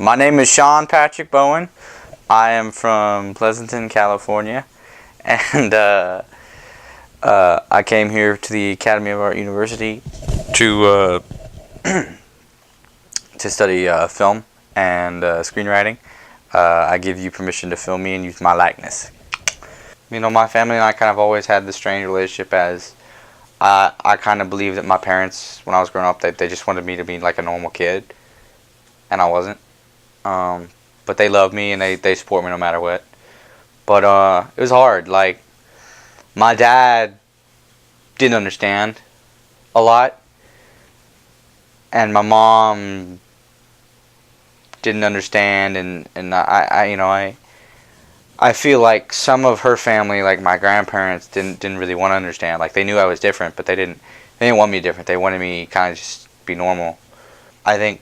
My name is Sean Patrick Bowen. I am from Pleasanton, California, and I came here to the Academy of Art University to to study film and screenwriting. I give you permission to film me and use my likeness. You know, my family and I kind of always had this strange relationship as I kind of believe that my parents, when I was growing up, they just wanted me to be like a normal kid, and I wasn't. But they love me and they support me no matter what. But it was hard. Like, my dad didn't understand a lot, and my mom didn't understand, and I feel like some of her family, like my grandparents, didn't really want to understand. Like, they knew I was different, but they didn't want me different. They wanted me kind of just be normal. I think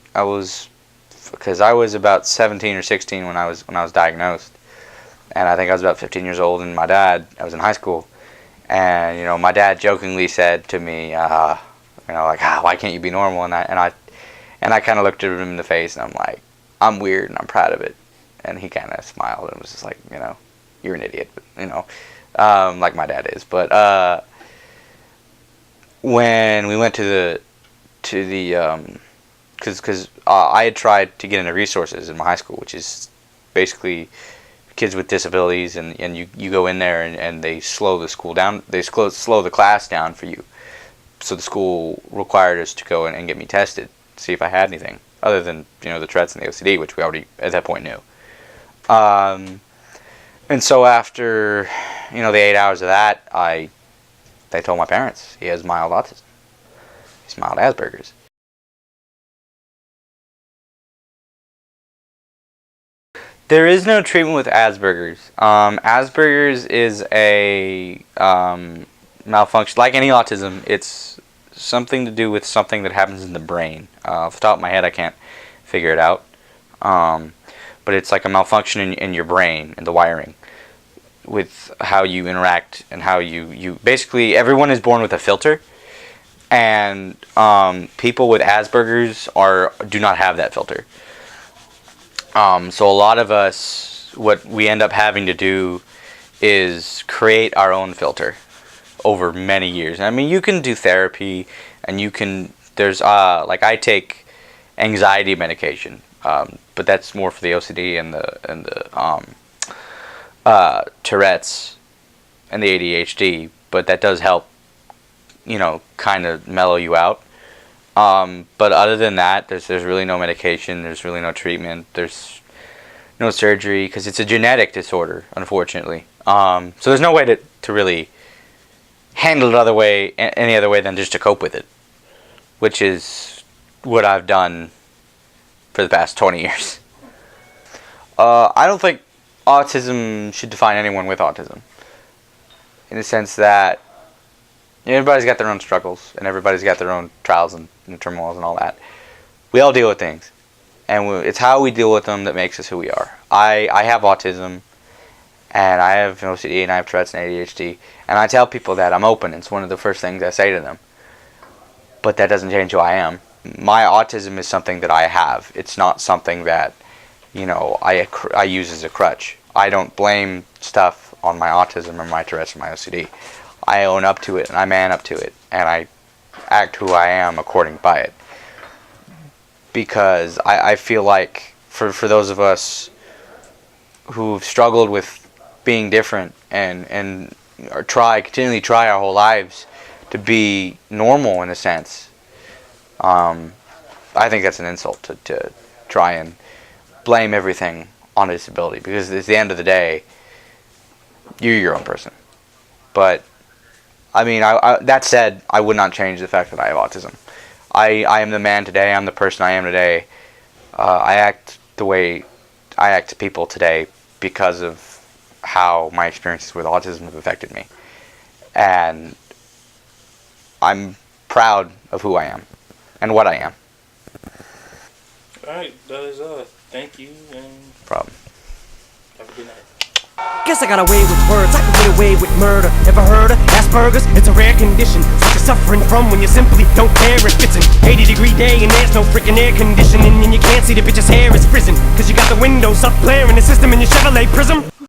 because I was about 17 or 16 when I was diagnosed, and I think I was about 15 years old. And I was in high school, and my dad jokingly said to me, why can't you be normal? And I kind of looked at him in the face, and I'm like, I'm weird and I'm proud of it. And he kind of smiled and was just like, you're an idiot, like my dad is. But when we went to the because I had tried to get into resources in my high school, which is basically kids with disabilities, and you go in there and they slow the school down. They slow the class down for you. So the school required us to go in and get me tested, see if I had anything other than the Tourette's and the OCD, which we already at that point knew. And so after the 8 hours of that, they told my parents he has mild autism. He's mild Asperger's. There is no treatment with Asperger's. Asperger's is a malfunction. Like any autism, it's something to do with something that happens in the brain. Off the top of my head, I can't figure it out. But it's like a malfunction in your brain, in the wiring, with how you interact and how you basically, everyone is born with a filter, and people with Asperger's do not have that filter. So a lot of us, what we end up having to do is create our own filter over many years. I mean, you can do therapy, and there's like, I take anxiety medication, but that's more for the OCD and the Tourette's and the ADHD, but that does help, kind of mellow you out. But other than that, there's really no medication, there's really no treatment, there's no surgery, because it's a genetic disorder, unfortunately. So there's no way to really handle it any other way than just to cope with it, which is what I've done for the past 20 years. I don't think autism should define anyone with autism, in the sense that everybody's got their own struggles, and everybody's got their own trials and turmoils and all that. We all deal with things, and it's how we deal with them that makes us who we are. I have autism, and I have OCD, and I have Tourette's and ADHD, and I tell people that I'm open. It's one of the first things I say to them. But that doesn't change who I am. My autism is something that I have. It's not something that, I use as a crutch. I don't blame stuff on my autism or my Tourette's or my OCD. I own up to it, and I man up to it, and I act who I am according by it. Because I feel like for those of us who've struggled with being different and continually try our whole lives to be normal in a sense, I think that's an insult to try and blame everything on a disability, because at the end of the day, you're your own person. But I mean, that said, I would not change the fact that I have autism. I am the man today. I'm the person I am today. I act the way I act to people today because of how my experiences with autism have affected me. And I'm proud of who I am and what I am. Alright, that is thank you, and No problem. have a good night. Guess I got away with words, I can get away with murder. Ever heard of? That's Asperger's, it's a rare condition, such as suffering from when you simply don't care if it's an 80-degree day and there's no freaking air conditioning, and you can't see the bitch's hair is frizzing, cause you got the windows up, blaring the system in your Chevrolet Prism.